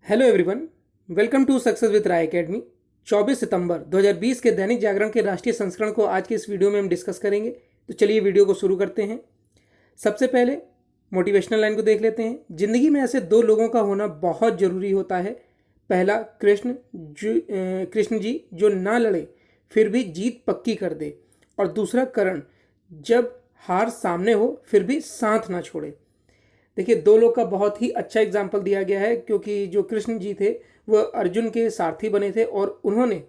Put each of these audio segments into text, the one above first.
Hello everyone, welcome to success with Rai academy. 24 सितंबर 2020 के दैनिक जागरण के राष्ट्रीय संस्करण को आज के इस वीडियो में हम डिस्कस करेंगे। तो चलिए वीडियो को शुरू करते हैं। सबसे पहले मोटिवेशनल लाइन को देख लेते हैं। जिंदगी में ऐसे दो लोगों का होना बहुत जरूरी होता है। पहला कृष्ण जी जो ना लड़े फिर भी जीत पक्की कर दे, और दूसरा करण जब हार सामने हो फिर भी साथ ना छोड़े। देखिए, दो लोग का बहुत ही अच्छा एग्जाम्पल दिया गया है, क्योंकि जो कृष्ण जी थे वह अर्जुन के सारथी बने थे और उन्होंने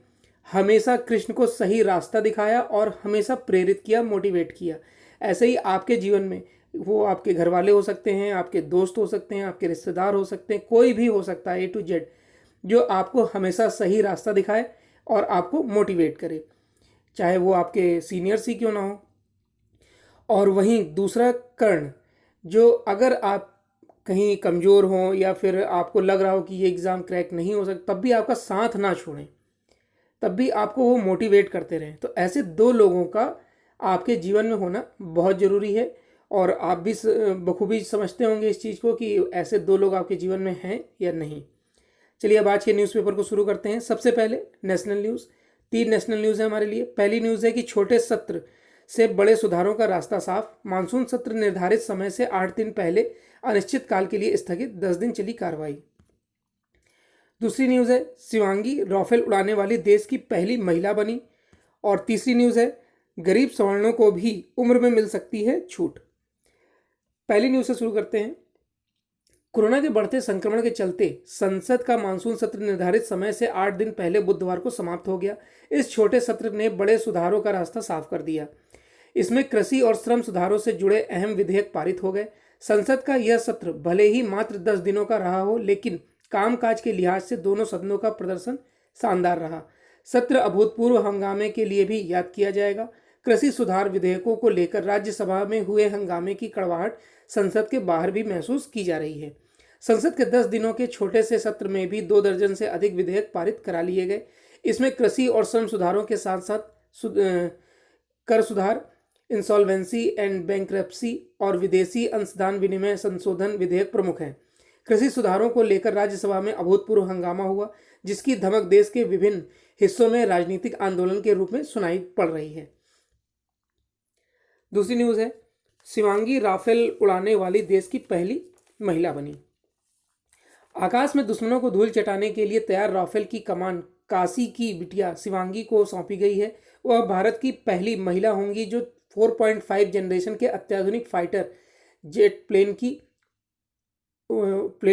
हमेशा कृष्ण को सही रास्ता दिखाया और हमेशा प्रेरित किया, मोटिवेट किया। ऐसे ही आपके जीवन में वो आपके घर वाले हो सकते हैं, आपके दोस्त हो सकते हैं, आपके रिश्तेदार हो सकते हैं, कोई भी हो सकता है, A to Z, जो आपको हमेशा सही रास्ता दिखाए और आपको मोटिवेट करे, चाहे वो आपके सीनियर्स ही क्यों ना हो। और वहीं दूसरा कर्ण, जो अगर आप कहीं कमज़ोर हों या फिर आपको लग रहा हो कि ये एग्ज़ाम क्रैक नहीं हो सकता, तब भी आपका साथ ना छोड़ें, तब भी आपको वो मोटिवेट करते रहें। तो ऐसे दो लोगों का आपके जीवन में होना बहुत ज़रूरी है, और आप भी बखूबी समझते होंगे इस चीज़ को कि ऐसे दो लोग आपके जीवन में हैं या नहीं। चलिए अब आज के न्यूज़पेपर को शुरू करते हैं। सबसे पहले नेशनल न्यूज़। 3 नेशनल न्यूज़ है हमारे लिए। पहली न्यूज़ है कि छोटे सत्र से बड़े सुधारों का रास्ता साफ। मानसून सत्र निर्धारित समय से 8 दिन पहले अनिश्चितकाल के लिए स्थगित, 10 दिन चली कार्रवाई। दूसरी न्यूज़ है शिवांगी राफेल उड़ाने वाली देश की पहली महिला बनी। और तीसरी न्यूज़ है गरीब सवर्णों को भी उम्र में मिल सकती है छूट। पहली न्यूज़ से शुरू करते हैं। कोरोना के बढ़ते संक्रमण के चलते संसद का मानसून सत्र निर्धारित समय से 8 दिन पहले बुधवार को समाप्त हो गया। इस छोटे सत्र ने बड़े सुधारों का रास्ता साफ कर दिया। इसमें कृषि और श्रम सुधारों से जुड़े अहम विधेयक पारित हो गए। संसद का यह सत्र भले ही मात्र 10 दिनों का रहा हो, लेकिन कामकाज के लिहाज से दोनों सदनों का प्रदर्शन शानदार रहा। सत्र अभूतपूर्व हंगामे के लिए भी याद किया जाएगा। कृषि सुधार विधेयकों को लेकर राज्यसभा में हुए हंगामे की कड़वाहट संसद के बाहर भी महसूस की जा रही है। संसद के 10 दिनों के छोटे से सत्र में भी 2 दर्जन से अधिक विधेयक पारित करा लिए गए। इसमें कृषि और श्रम सुधारों के साथ साथ कर सुधार, इंसॉल्वेंसी एंड बैंक्रप्सी और विदेशी अंशदान विनिमय संशोधन विधेयक प्रमुख हैं। कृषि सुधारों को लेकर राज्यसभा में अभूतपूर्व हंगामा हुआ, जिसकी धमक देश के विभिन्न हिस्सों में राजनीतिक आंदोलन के रूप में सुनाई पड़ रही है। दूसरी न्यूज़ है शिवांगी राफेल उड़ाने वाली देश की पहली महिला बनी। आकाश में दुश्मनों को धूल चटाने के लिए तैयार राफेल की कमान काशी की बिटिया शिवांगी को सौंपी गई है। वह भारत की पहली महिला होंगी जो 4.5 जनरेशन के अत्याधुनिक फाइटर जेट प्लेन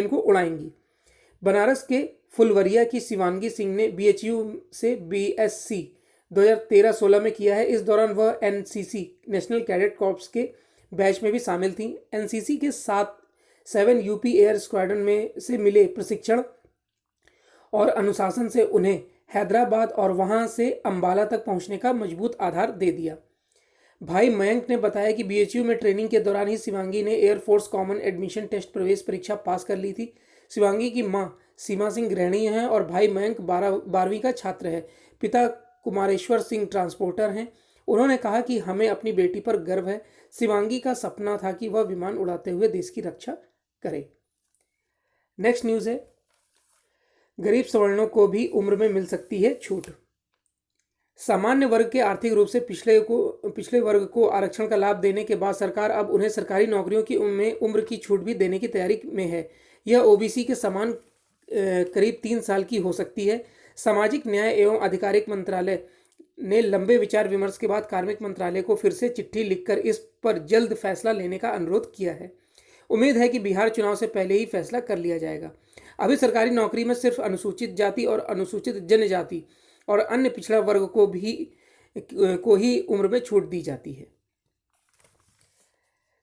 को उड़ाएंगी। बनारस के फुलवरिया की शिवांगी सिंह ने BHU से BSc 2013-16 में किया है। इस दौरान वह NCC नेशनल कैडेट कॉर्प्स के बैच में भी शामिल थी। NCC के 7 UP एयर स्क्वाड्रन में से मिले प्रशिक्षण और अनुशासन से उन्हें हैदराबाद और वहां से अंबाला तक पहुंचने का मजबूत आधार दे दिया। भाई मयंक ने बताया कि BHU में ट्रेनिंग के दौरान ही शिवांगी ने एयरफोर्स कॉमन एडमिशन टेस्ट प्रवेश परीक्षा पास कर ली थी। शिवांगी की मां सीमा सिंह गृहिणी हैं और भाई मयंक 12वीं का छात्र है। पिता कुमारेश्वर सिंह ट्रांसपोर्टर हैं। उन्होंने कहा कि हमें अपनी बेटी पर गर्व है। शिवांगी का सपना था कि वह विमान उड़ाते हुए देश की रक्षा करे। नेक्स्ट न्यूज़ है गरीब सवर्णों को भी उम्र में मिल सकती है छूट। सामान्य वर्ग के आर्थिक रूप से पिछले वर्ग को आरक्षण का लाभ देने के बाद सरकार अब उन्हें सरकारी नौकरियों में उम्र की छूट भी देने की तैयारी में है। यह OBC के समान करीब 3 साल की हो सकती है। सामाजिक न्याय एवं आधिकारिक मंत्रालय ने लंबे विचार विमर्श के बाद कार्मिक मंत्रालय को फिर से चिट्ठी लिखकर इस पर जल्द फैसला लेने का अनुरोध किया है। उम्मीद है कि बिहार चुनाव से पहले ही फैसला कर लिया जाएगा। अभी सरकारी नौकरी में सिर्फ अनुसूचित जाति और अनुसूचित जनजाति और अन्य पिछड़ा वर्ग को ही उम्र में छूट दी जाती है।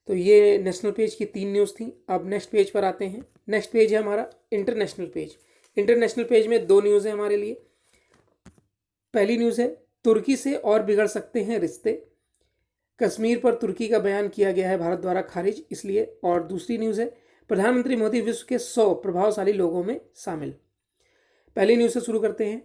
तो ये नेशनल पेज की 3 न्यूज़ थी। अब नेक्स्ट पेज पर आते हैं। नेक्स्ट पेज है हमारा इंटरनेशनल पेज। इंटरनेशनल पेज में 2 न्यूज़ है हमारे लिए। पहली न्यूज़ है तुर्की से और बिगड़ सकते हैं रिश्ते। कश्मीर पर तुर्की का बयान किया गया है भारत द्वारा खारिज, इसलिए। और दूसरी न्यूज़ है प्रधानमंत्री मोदी विश्व के 100 प्रभावशाली लोगों में शामिल। पहली न्यूज़ से शुरू करते हैं।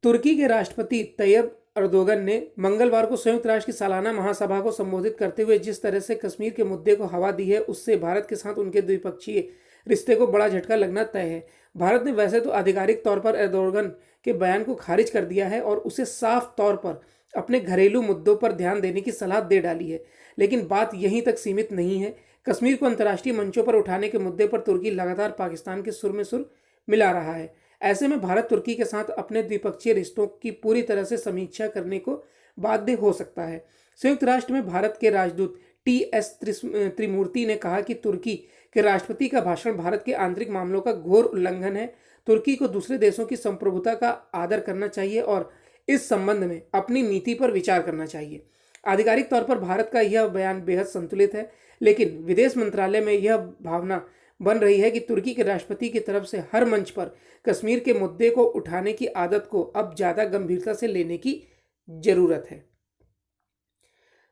तुर्की के राष्ट्रपति तैयब अर्दोगन ने मंगलवार को संयुक्त राष्ट्र की सालाना महासभा को संबोधित करते हुए जिस तरह से कश्मीर के मुद्दे को हवा दी है, उससे भारत के साथ उनके द्विपक्षीय रिश्ते को बड़ा झटका लगना तय है। भारत ने वैसे तो आधिकारिक तौर पर एर्दोगन के बयान को खारिज कर दिया है और उसे साफ तौर पर अपने घरेलू मुद्दों पर ध्यान देने की सलाह दे डाली है, लेकिन बात यहीं तक सीमित नहीं है। कश्मीर को अंतर्राष्ट्रीय मंचों पर उठाने के मुद्दे पर तुर्की लगातार पाकिस्तान के सुर में सुर मिला रहा है। ऐसे में भारत तुर्की के साथ अपने द्विपक्षीय रिश्तों की पूरी तरह से समीक्षा करने को बाध्य हो सकता है। संयुक्त राष्ट्र में भारत के राजदूत टी.एस. त्रिमूर्ति ने कहा कि तुर्की के राष्ट्रपति का भाषण भारत के आंतरिक मामलों का घोर उल्लंघन है। तुर्की को दूसरे देशों की संप्रभुता का आदर करना चाहिए और इस संबंध में अपनी नीति पर विचार करना चाहिए। आधिकारिक तौर पर भारत का यह बयान बेहद संतुलित है, लेकिन विदेश मंत्रालय में यह भावना बन रही है कि तुर्की के राष्ट्रपति की तरफ से हर मंच पर कश्मीर के मुद्दे को उठाने की आदत को अब ज्यादा गंभीरता से लेने की जरूरत है।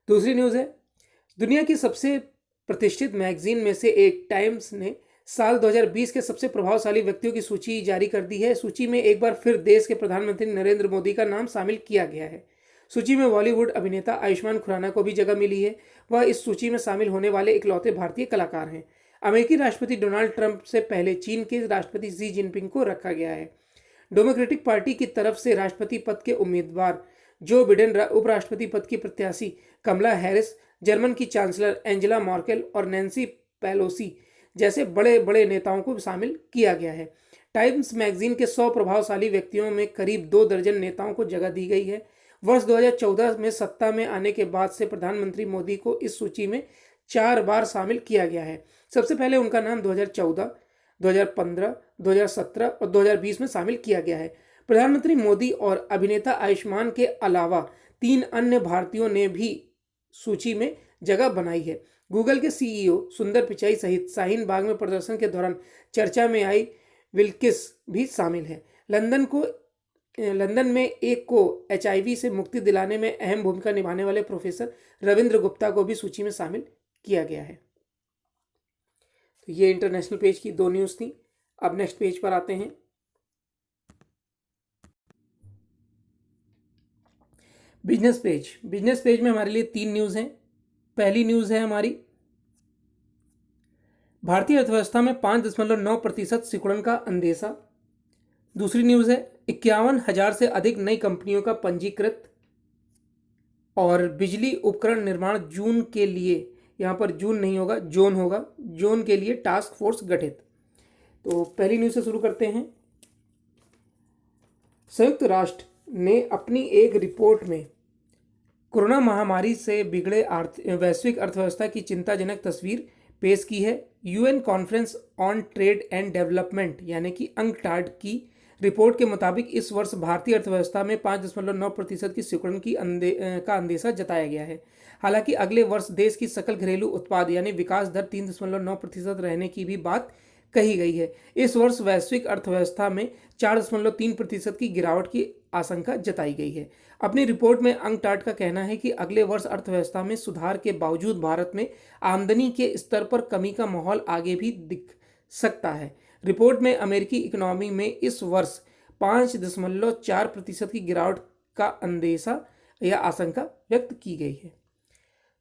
दूसरी न्यूज है, दुनिया की सबसे प्रतिष्ठित मैगजीन में से एक टाइम्स ने साल 2020 के सबसे प्रभावशाली व्यक्तियों की सूची जारी कर दी है। सूची में एक बार फिर देश के प्रधानमंत्री नरेंद्र मोदी का नाम शामिल किया गया है। सूची में बॉलीवुड अभिनेता आयुष्मान खुराना को भी जगह मिली है। वह इस सूची में शामिल होने वाले इकलौते भारतीय कलाकार हैं। अमेरिकी राष्ट्रपति डोनाल्ड ट्रंप से पहले चीन के राष्ट्रपति शी जिनपिंग को रखा गया है। डेमोक्रेटिक पार्टी की तरफ से राष्ट्रपति पद के उम्मीदवार जो बिडेन, उपराष्ट्रपति पद की प्रत्याशी कमला हैरिस, जर्मन की चांसलर एंजेला मर्केल और नैन्सी पेलोसी जैसे बड़े बड़े नेताओं को शामिल किया गया है। टाइम्स मैगजीन के 100 प्रभावशाली व्यक्तियों में करीब 2 दर्जन नेताओं को जगह दी गई है। वर्ष 2014 में सत्ता में आने के बाद से प्रधानमंत्री मोदी को इस सूची में 4 बार शामिल किया गया है। सबसे पहले उनका नाम 2014, 2015, 2017 और 2020 में शामिल किया गया है। प्रधानमंत्री मोदी और अभिनेता आयुष्मान के अलावा 3 अन्य भारतीयों ने भी सूची में जगह बनाई है। गूगल के सीईओ सुंदर पिचाई सहित शाहीन बाग में प्रदर्शन के दौरान चर्चा में आई विल्किस भी शामिल है। लंदन में एक को एचआईवी से मुक्ति दिलाने में अहम भूमिका निभाने वाले प्रोफेसर रविंद्र गुप्ता को भी सूची में शामिल किया गया है। तो ये इंटरनेशनल पेज की 2 न्यूज़ थी। अब नेक्स्ट पेज पर आते हैं। बिजनेस पेज में हमारे लिए 3 न्यूज़ हैं। पहली न्यूज़ है हमारी, भारतीय अर्थव्यवस्था में 5.9% सिकुड़न का अंदेशा। दूसरी न्यूज़ है 51,000 से अधिक नई कंपनियों का पंजीकृत। और बिजली उपकरण निर्माण जून के लिए, यहाँ पर जून नहीं होगा जोन होगा, जोन के लिए टास्क फोर्स गठित। तो पहली न्यूज़ से शुरू करते हैं। संयुक्त राष्ट्र ने अपनी एक रिपोर्ट में कोरोना महामारी से बिगड़े वैश्विक अर्थव्यवस्था की चिंताजनक तस्वीर पेश की है। UN conference on trade and development यानी कि अंकटाड की रिपोर्ट के मुताबिक इस वर्ष भारतीय अर्थव्यवस्था में 5.9% की सिकुड़न का अंदेशा जताया गया है। हालांकि अगले वर्ष देश की सकल घरेलू उत्पाद यानी विकास दर 3.9% रहने की भी बात कही गई है। इस वर्ष वैश्विक अर्थव्यवस्था में 4.3% की गिरावट की आशंका जताई गई है। अपनी रिपोर्ट में अंकटाड का कहना है कि अगले वर्ष अर्थव्यवस्था में सुधार के बावजूद भारत में आमदनी के स्तर पर कमी का माहौल आगे भी दिख सकता है। रिपोर्ट में अमेरिकी इकोनॉमी में इस वर्ष 5.4% की गिरावट का अंदेशा या आशंका व्यक्त की गई है।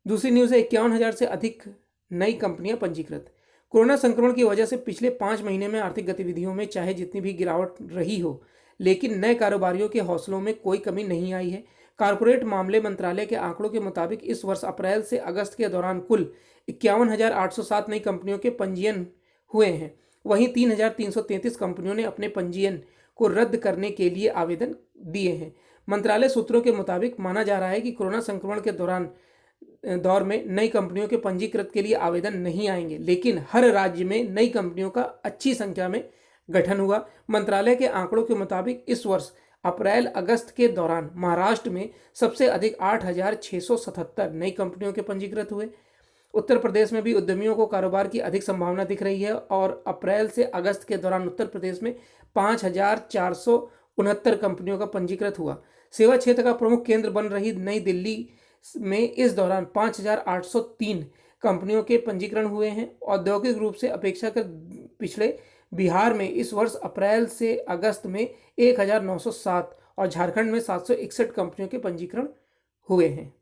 दूसरी न्यूज़ है 51,000 से अधिक नई कंपनियां पंजीकृत। कोरोना संक्रमण की वजह से पिछले 5 महीने में आर्थिक गतिविधियों में चाहे जितनी भी गिरावट रही हो, लेकिन नए कारोबारियों के हौसलों में कोई कमी नहीं आई है। कारपोरेट मामले मंत्रालय के आंकड़ों के मुताबिक इस वर्ष अप्रैल से अगस्त के दौरान कुल 51,807 नई कंपनियों के पंजीयन हुए हैं। वहीं 3,333 कंपनियों ने अपने पंजीयन को रद्द करने के लिए आवेदन दिए हैं। मंत्रालय सूत्रों के मुताबिक माना जा रहा है कि कोरोना संक्रमण के दौर में नई कंपनियों के पंजीकृत के लिए आवेदन नहीं आएंगे, लेकिन हर राज्य में नई कंपनियों का अच्छी संख्या में गठन हुआ। मंत्रालय के आंकड़ों के मुताबिक इस वर्ष अप्रैल अगस्त के दौरान महाराष्ट्र में सबसे अधिक 8,677 नई कंपनियों के पंजीकृत हुए। उत्तर प्रदेश में भी उद्यमियों को कारोबार की अधिक संभावना दिख रही है और अप्रैल से अगस्त के दौरान उत्तर प्रदेश में 5,469 कंपनियों का पंजीकृत हुआ। सेवा क्षेत्र का प्रमुख केंद्र बन रही नई दिल्ली में इस दौरान 5,803 कंपनियों के पंजीकरण हुए हैं। औद्योगिक रूप से अपेक्षाकृत पिछड़े बिहार में इस वर्ष अप्रैल से अगस्त में 1,907 और झारखंड में 761 कंपनियों के पंजीकरण हुए हैं।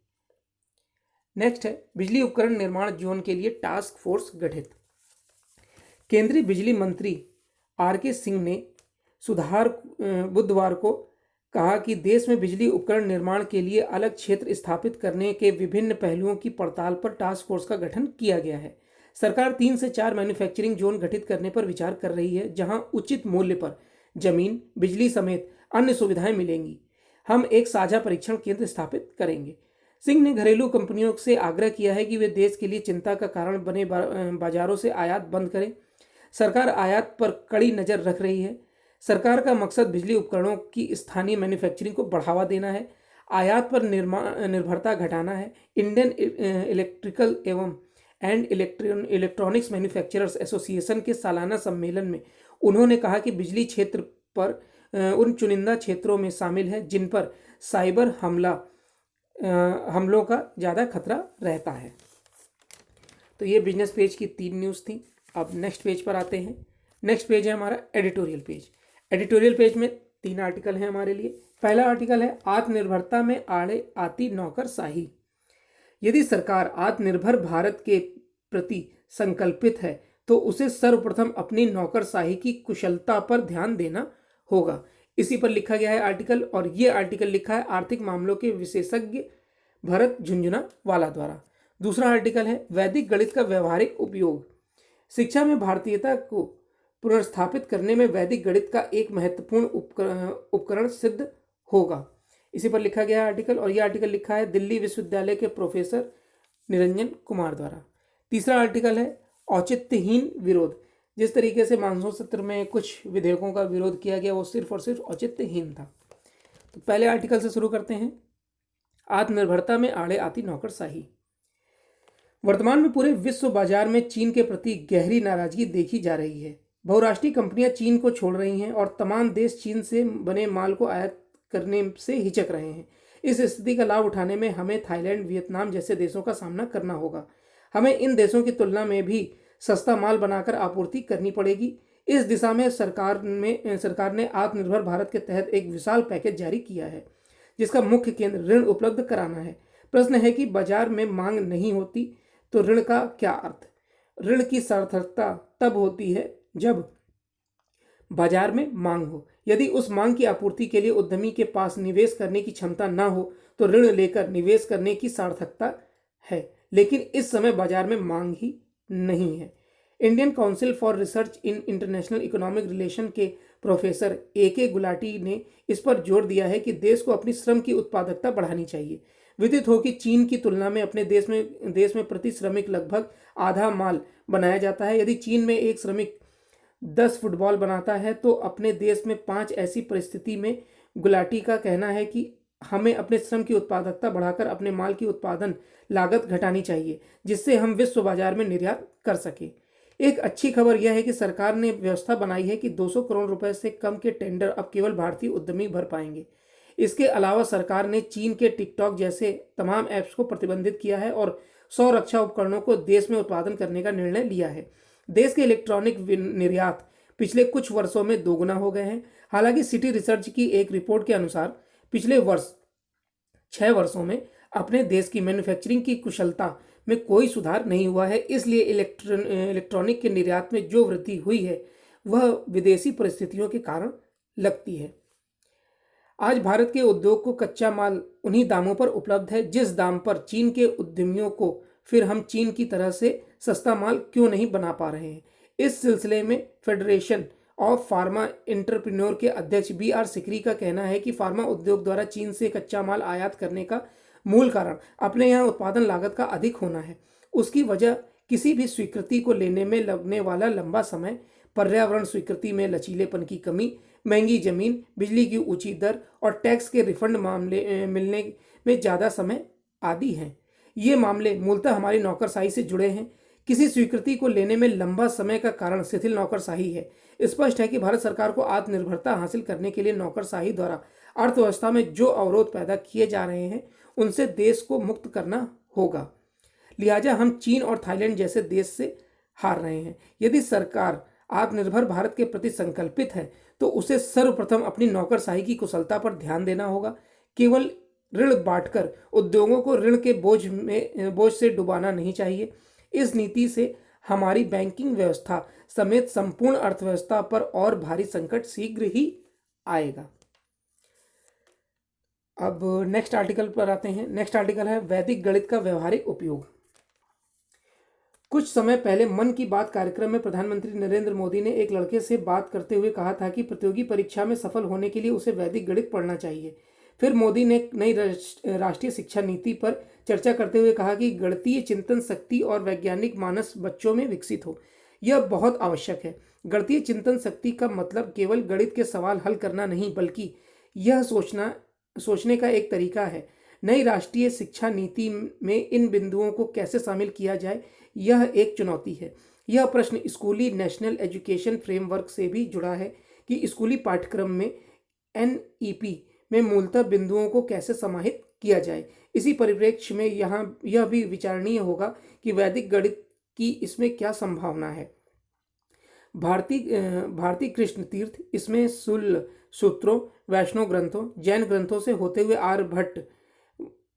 नेक्स्ट है बिजली उपकरण निर्माण जोन के लिए टास्क फोर्स गठित। केंद्रीय बिजली मंत्री आर के सिंह ने बुधवार को कहा कि देश में बिजली उपकरण निर्माण के लिए अलग क्षेत्र स्थापित करने के विभिन्न पहलुओं की पड़ताल पर टास्क फोर्स का गठन किया गया है। सरकार 3 से 4 मैन्युफैक्चरिंग जोन गठित करने पर विचार कर रही है, जहां उचित मूल्य पर जमीन, बिजली समेत अन्य सुविधाएं मिलेंगी। हम एक साझा परीक्षण केंद्र स्थापित करेंगे। सिंह ने घरेलू कंपनियों से आग्रह किया है कि वे देश के लिए चिंता का कारण बने बाजारों से आयात बंद करें। सरकार आयात पर कड़ी नज़र रख रही है। सरकार का मकसद बिजली उपकरणों की स्थानीय मैन्युफैक्चरिंग को बढ़ावा देना है, आयात पर निर्भरता घटाना है। Indian electrical and electronics manufacturers association के सालाना सम्मेलन में उन्होंने कहा कि बिजली क्षेत्र पर उन चुनिंदा क्षेत्रों में शामिल है जिन पर साइबर हमलों का ज़्यादा खतरा रहता है। तो ये बिजनेस पेज की 3 न्यूज़ थी। अब नेक्स्ट पेज पर आते हैं। नेक्स्ट पेज है हमारा एडिटोरियल पेज। एडिटोरियल पेज में 3 आर्टिकल हैं हमारे लिए। पहला आर्टिकल है आत्मनिर्भरता में आड़े आती नौकरशाही। यदि सरकार आत्मनिर्भर भारत के प्रति संकल्पित है तो उसे सर्वप्रथम अपनी नौकरशाही की कुशलता पर ध्यान देना होगा। इसी पर लिखा गया है आर्टिकल, और ये आर्टिकल लिखा है आर्थिक मामलों के विशेषज्ञ भरत झुंझुनवाला द्वारा। दूसरा आर्टिकल है वैदिक गणित का व्यवहारिक उपयोग। शिक्षा में भारतीयता को पुनर्स्थापित करने में वैदिक गणित का एक महत्वपूर्ण उपकरण सिद्ध होगा। इसी पर लिखा गया आर्टिकल, और यह आर्टिकल लिखा है दिल्ली विश्वविद्यालय के प्रोफेसर निरंजन कुमार द्वारा। तीसरा आर्टिकल है औचित्यहीन विरोध। जिस तरीके से मानसून सत्र में कुछ विधेयकों का विरोध किया गया वो सिर्फ और सिर्फ औचित्यहीन था। तो पहले आर्टिकल से शुरू करते हैं। आत्मनिर्भरता में आड़े आती नौकरशाही। वर्तमान में पूरे विश्व बाजार में चीन के प्रति गहरी नाराजगी देखी जा रही है। बहुराष्ट्रीय कंपनियां चीन को छोड़ रही हैं और तमाम देश चीन से बने माल को आयात करने से हिचक रहे हैं। इस स्थिति का लाभ उठाने में हमें थाईलैंड, वियतनाम जैसे देशों का सामना करना होगा। हमें इन देशों की तुलना में भी सस्ता माल बनाकर आपूर्ति करनी पड़ेगी। इस दिशा में सरकार ने आत्मनिर्भर भारत के तहत एक विशाल पैकेज जारी किया है, जिसका मुख्य केंद्र ऋण उपलब्ध कराना है। प्रश्न है कि बाजार में मांग नहीं होती तो ऋण का क्या अर्थ? ऋण की सार्थकता तब होती है जब बाजार में मांग हो। यदि उस मांग की आपूर्ति के लिए उद्यमी के पास निवेश करने की क्षमता न हो तो ऋण लेकर निवेश करने की सार्थकता है, लेकिन इस समय बाजार में मांग ही नहीं है। Indian council for research in international economic relation के प्रोफेसर AK गुलाटी ने इस पर जोर दिया है कि देश को अपनी श्रम की उत्पादकता बढ़ानी चाहिए। विदित हो कि चीन की तुलना में अपने देश में प्रति श्रमिक लगभग आधा माल बनाया जाता है। यदि चीन में एक श्रमिक 10 फुटबॉल बनाता है तो अपने देश में 5। ऐसी परिस्थिति में गुलाटी का कहना है कि हमें अपने श्रम की उत्पादकता बढ़ाकर अपने माल की उत्पादन लागत घटानी चाहिए, जिससे हम विश्व बाजार में निर्यात कर सकें। एक अच्छी खबर यह है कि सरकार ने व्यवस्था बनाई है कि 200 करोड़ रुपए से कम के टेंडर अब केवल भारतीय उद्यमी भर पाएंगे। इसके अलावा सरकार ने चीन के टिकटॉक जैसे तमाम ऐप्स को प्रतिबंधित किया है और 100 रक्षा उपकरणों को देश में उत्पादन करने का निर्णय लिया है। देश के इलेक्ट्रॉनिक निर्यात पिछले कुछ वर्षों में दोगुना हो गए हैं। हालांकि सिटी रिसर्च की एक रिपोर्ट के अनुसार पिछले 6 वर्षों में अपने देश की मैन्युफैक्चरिंग की कुशलता में कोई सुधार नहीं हुआ है। इसलिए इलेक्ट्रॉनिक के निर्यात में जो वृद्धि हुई है वह विदेशी परिस्थितियों के कारण लगती है। आज भारत के उद्योग को कच्चा माल उन्हीं दामों पर उपलब्ध है जिस दाम पर चीन के उद्यमियों को, फिर हम चीन की तरह से सस्ता माल क्यों नहीं बना पा रहे हैं। इस सिलसिले में फेडरेशन ऑफ फार्मा एंटरप्रेन्योर के अध्यक्ष BR सिकरी का कहना है कि फार्मा उद्योग द्वारा चीन से कच्चा माल आयात करने का मूल कारण अपने यहाँ उत्पादन लागत का अधिक होना है। उसकी वजह किसी भी स्वीकृति को लेने में लगने वाला लंबा समय, पर्यावरण स्वीकृति में लचीलेपन की कमी, महंगी जमीन, बिजली की ऊंची दर और टैक्स के रिफंड मामले मिलने में ज़्यादा समय आदि हैं। ये मामले मूलतः हमारी नौकरशाही से जुड़े हैं। किसी स्वीकृति को लेने में लंबा समय का कारण शिथिल नौकरशाही है। स्पष्ट है कि भारत सरकार को आत्मनिर्भरता हासिल करने के लिए नौकरशाही द्वारा अर्थव्यवस्था में जो अवरोध पैदा किए जा रहे हैं उनसे देश को मुक्त करना होगा। लिहाजा हम चीन और थाईलैंड जैसे देश से हार रहे हैं। यदि सरकार आत्मनिर्भर भारत के प्रति संकल्पित है तो उसे सर्वप्रथम अपनी नौकरशाही की कुशलता पर ध्यान देना होगा। केवल ऋण बांटकर उद्योगों को ऋण के बोझ से डुबाना नहीं चाहिए। इस नीति से हमारी बैंकिंग व्यवस्था समेत संपूर्ण अर्थव्यवस्था पर और भारी संकट शीघ्र ही आएगा। अब नेक्स्ट आर्टिकल पर आते हैं। नेक्स्ट आर्टिकल है वैदिक गणित का व्यवहारिक उपयोग। कुछ समय पहले मन की बात कार्यक्रम में प्रधानमंत्री नरेंद्र मोदी ने एक लड़के से बात करते हुए कहा था कि प्रतियोगी परीक्षा में सफल होने के लिए उसे वैदिक गणित पढ़ना चाहिए। फिर मोदी ने नई राष्ट्रीय शिक्षा नीति पर चर्चा करते हुए कहा कि गणितीय चिंतन शक्ति और वैज्ञानिक मानस बच्चों में विकसित हो, यह बहुत आवश्यक है। गणितीय चिंतन शक्ति का मतलब केवल गणित के सवाल हल करना नहीं, बल्कि यह सोचने का एक तरीका है। नई राष्ट्रीय शिक्षा नीति में इन बिंदुओं को कैसे शामिल किया जाए, यह एक चुनौती है। यह प्रश्न स्कूली नेशनल एजुकेशन फ्रेमवर्क से भी जुड़ा है कि स्कूली पाठ्यक्रम में NEP में मूलतः बिंदुओं को कैसे समाहित किया जाए। इसी परिप्रेक्ष्य में यह भी विचारणीय होगा कि वैदिक गणित की इसमें क्या संभावना है। भारतीय कृष्ण तीर्थ इसमें सूत्रों, वैष्णव ग्रंथों, जैन ग्रंथों से होते हुए आर्यभट्ट,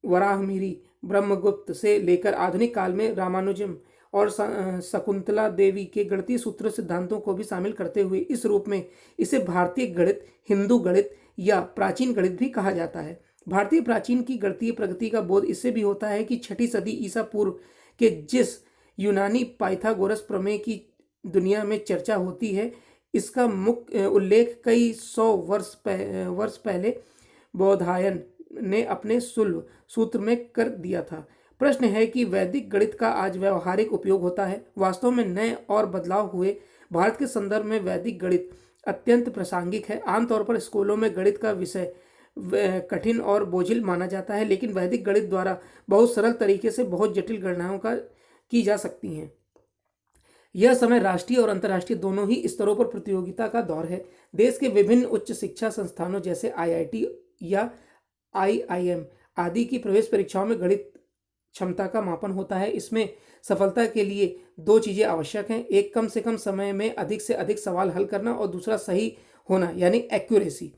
वराहमिहिर, ब्रह्मगुप्त से लेकर आधुनिक काल में रामानुजम और शकुंतला देवी के गणितीय सूत्र सिद्धांतों को भी शामिल करते हुए इस रूप में इसे भारतीय गणित, हिंदू गणित या प्राचीन गणित भी कहा जाता है। भारतीय प्राचीन की गणितीय प्रगति का बोध इससे भी होता है कि 6ठी सदी ईसा पूर्व के जिस यूनानी पाइथागोरस प्रमेय की दुनिया में चर्चा होती है, इसका मुख्य उल्लेख कई 100 वर्ष पहले बौधायन ने अपने सुलभ सूत्र में कर दिया था। प्रश्न है कि वैदिक गणित का आज व्यवहारिक उपयोग होता है। वास्तव में नए और बदलाव हुए भारत के संदर्भ में वैदिक गणित अत्यंत प्रासंगिक है। आमतौर पर स्कूलों में गणित का विषय कठिन और बोझिल माना जाता है, लेकिन वैदिक गणित द्वारा बहुत सरल तरीके से बहुत जटिल गणनाओं की जा सकती हैं। यह समय राष्ट्रीय और अंतर्राष्ट्रीय दोनों ही स्तरों पर प्रतियोगिता का दौर है। देश के विभिन्न उच्च शिक्षा संस्थानों जैसे IIT या IIM आदि की प्रवेश परीक्षाओं में गणित क्षमता का मापन होता है। इसमें सफलता के लिए 2 चीजें आवश्यक हैं, एक कम से कम समय में अधिक से अधिक सवाल हल करना और दूसरा सही होना यानी एक्यूरेसी।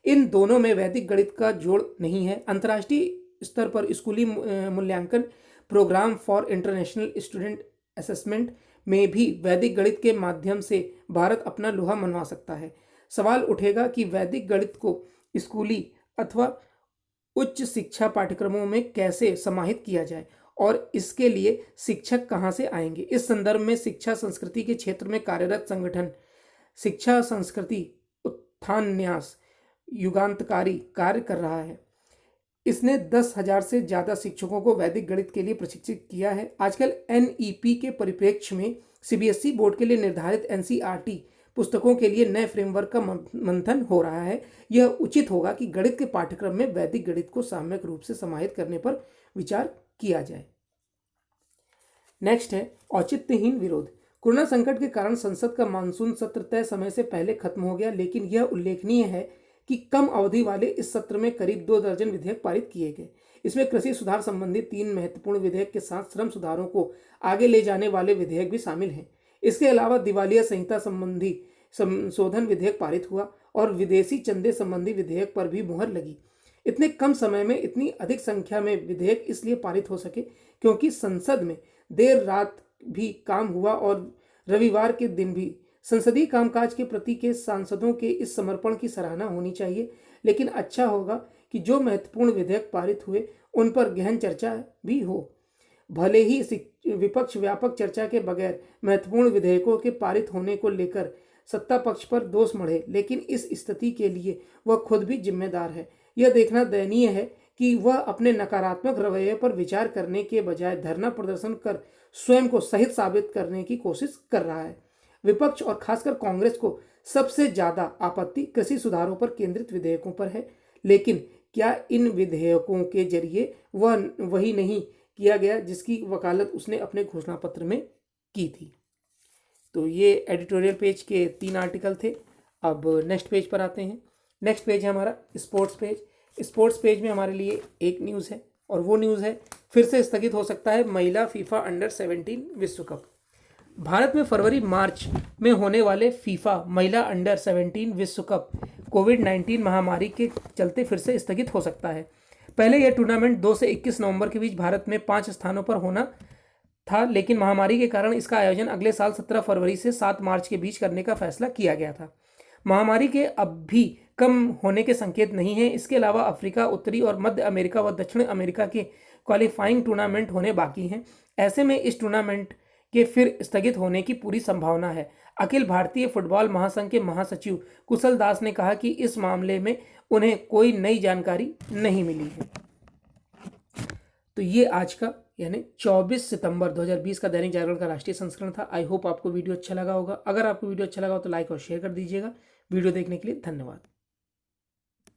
इन दोनों में वैदिक गणित का जोड़ नहीं है। अंतर्राष्ट्रीय स्तर पर स्कूली मूल्यांकन programme for international student assessment में भी वैदिक गणित के माध्यम से भारत अपना लोहा मनवा सकता है। सवाल उठेगा कि वैदिक गणित को स्कूली अथवा उच्च शिक्षा पाठ्यक्रमों में कैसे समाहित किया जाए और इसके लिए शिक्षक कहाँ से आएंगे। इस संदर्भ में शिक्षा संस्कृति के क्षेत्र में कार्यरत संगठन शिक्षा संस्कृति उत्थान न्यास युगांतकारी कार्य कर रहा है। इसने 10,000 से ज़्यादा शिक्षकों को वैदिक गणित के लिए प्रशिक्षित किया है। आजकल NEP के परिप्रेक्ष्य में CBSE बोर्ड के लिए निर्धारित NCERT पुस्तकों के लिए नए फ्रेमवर्क का मंथन हो रहा है। यह उचित होगा कि गणित के पाठ्यक्रम में वैदिक गणित को सामूहिक रूप से समाहित करने पर विचार किया जाए। नेक्स्ट है औचित्यहीन विरोध। कोरोना संकट के कारण संसद का मानसून सत्र तय समय से पहले खत्म हो गया, लेकिन यह उल्लेखनीय है कि कम अवधि वाले इस सत्र में करीब 2 दर्जन विधेयक पारित किए गए। इसमें कृषि सुधार संबंधी 3 महत्वपूर्ण विधेयक के साथ श्रम सुधारों को आगे ले जाने वाले विधेयक भी शामिल हैं। इसके अलावा दिवालिया संहिता संबंधी संशोधन विधेयक पारित हुआ और विदेशी चंदे संबंधी विधेयक पर भी मुहर लगी। इतने कम समय में इतनी अधिक संख्या में विधेयक इसलिए पारित हो सके क्योंकि संसद में देर रात भी काम हुआ और रविवार के दिन भी। संसदीय कामकाज के प्रति के सांसदों के इस समर्पण की सराहना होनी चाहिए, लेकिन अच्छा होगा कि जो महत्वपूर्ण विधेयक पारित हुए उन पर गहन चर्चा भी हो। भले ही विपक्ष व्यापक चर्चा के बगैर महत्वपूर्ण विधेयकों के पारित होने को लेकर सत्ता पक्ष पर दोष मढ़े, लेकिन इस स्थिति के लिए वह खुद भी जिम्मेदार है। यह देखना दयनीय है कि वह अपने नकारात्मक रवैये पर विचार करने के बजाय धरना प्रदर्शन कर स्वयं को सही साबित करने की कोशिश कर रहा है। विपक्ष और खासकर कांग्रेस को सबसे ज्यादा आपत्ति कृषि सुधारों पर केंद्रित विधेयकों पर है, लेकिन क्या इन विधेयकों के जरिए वही नहीं किया गया जिसकी वकालत उसने अपने घोषणा पत्र में की थी। तो ये एडिटोरियल पेज के 3 आर्टिकल थे। अब नेक्स्ट पेज पर आते हैं। नेक्स्ट पेज है हमारा स्पोर्ट्स पेज। स्पोर्ट्स पेज में हमारे लिए एक न्यूज़ है और वो न्यूज़ है फिर से स्थगित हो सकता है महिला फीफा अंडर 17 विश्व कप। भारत में फरवरी मार्च में होने वाले फीफा महिला अंडर 17 विश्व कप कोविड-19 महामारी के चलते फिर से स्थगित हो सकता है। पहले यह टूर्नामेंट 2 से 21 नवंबर के बीच भारत में 5 स्थानों पर होना था, लेकिन महामारी के कारण इसका आयोजन अगले साल 17 फरवरी से 7 मार्च के बीच करने का फैसला किया गया था। महामारी के अब भी कम होने के संकेत नहीं हैं। इसके अलावा अफ्रीका, उत्तरी और मध्य अमेरिका व दक्षिण अमेरिका के क्वालिफाइंग टूर्नामेंट होने बाकी हैं। ऐसे में इस टूर्नामेंट के फिर स्थगित होने की पूरी संभावना है। अखिल भारतीय फुटबॉल महासंघ के महासचिव कुशल दास ने कहा कि इस मामले में उन्हें कोई नई जानकारी नहीं मिली है। तो ये आज का यानी 24 सितंबर 2020 का दैनिक जागरण का राष्ट्रीय संस्करण था। आई होप आपको वीडियो अच्छा लगा होगा। अगर आपको वीडियो अच्छा लगा हो तो लाइक और शेयर कर दीजिएगा। वीडियो देखने के लिए धन्यवाद।